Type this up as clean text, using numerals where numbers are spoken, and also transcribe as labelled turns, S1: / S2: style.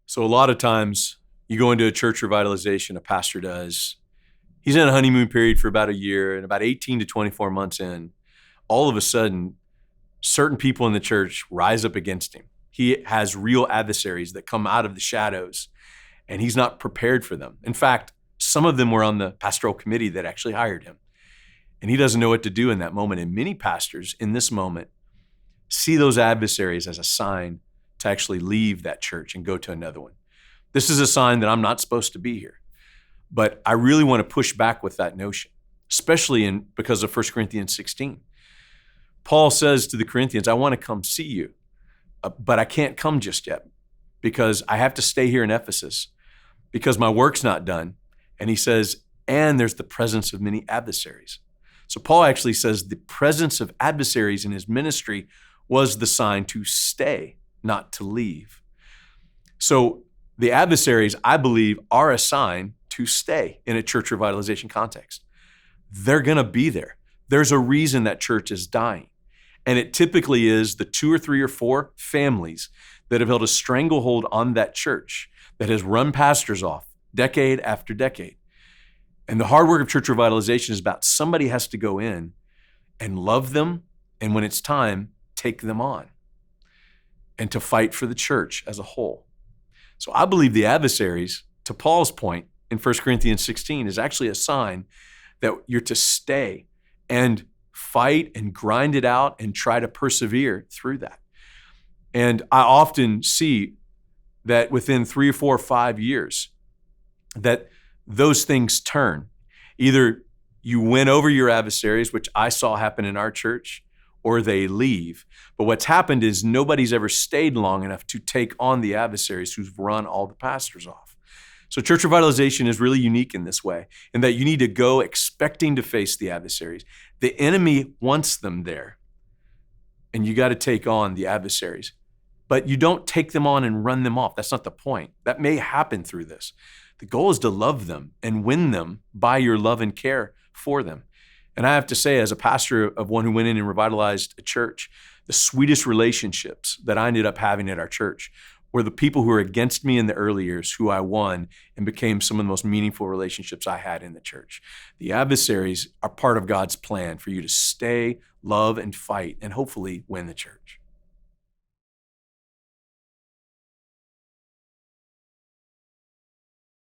S1: So a lot of times you go into a church revitalization, a pastor does. He's in a honeymoon period for about a year, and about 18 to 24 months in, all of a sudden, certain people in the church rise up against him. He has real adversaries that come out of the shadows, and he's not prepared for them. In fact, some of them were on the pastoral committee that actually hired him, and he doesn't know what to do in that moment. And many pastors in this moment see those adversaries as a sign to actually leave that church and go to another one. This is a sign that I'm not supposed to be here. But I really want to push back with that notion, especially because of 1 Corinthians 16. Paul says to the Corinthians, I want to come see you, but I can't come just yet because I have to stay here in Ephesus because my work's not done. And he says, and there's the presence of many adversaries. So Paul actually says the presence of adversaries in his ministry was the sign to stay, not to leave. So the adversaries, I believe, are a sign to stay in a church revitalization context. They're going to be there. There's a reason that church is dying. And it typically is the 2 or 3 or 4 families that have held a stranglehold on that church that has run pastors off decade after decade. And the hard work of church revitalization is about somebody has to go in and love them, and when it's time, take them on and to fight for the church as a whole. So I believe the adversaries, to Paul's point in 1 Corinthians 16, is actually a sign that you're to stay and fight and grind it out and try to persevere through that. And I often see that within 3 or 4 or 5 years, that those things turn. Either you win over your adversaries, which I saw happen in our church, or they leave. But what's happened is nobody's ever stayed long enough to take on the adversaries who've run all the pastors off. So church revitalization is really unique in this way, in that you need to go expecting to face the adversaries. The enemy wants them there, and you got to take on the adversaries. But you don't take them on and run them off. That's not the point. That may happen through this. The goal is to love them and win them by your love and care for them. And I have to say, as a pastor of one who went in and revitalized a church, the sweetest relationships that I ended up having at our church were the people who were against me in the early years, who I won and became some of the most meaningful relationships I had in the church. The adversaries are part of God's plan for you to stay, love, and fight, and hopefully win the church.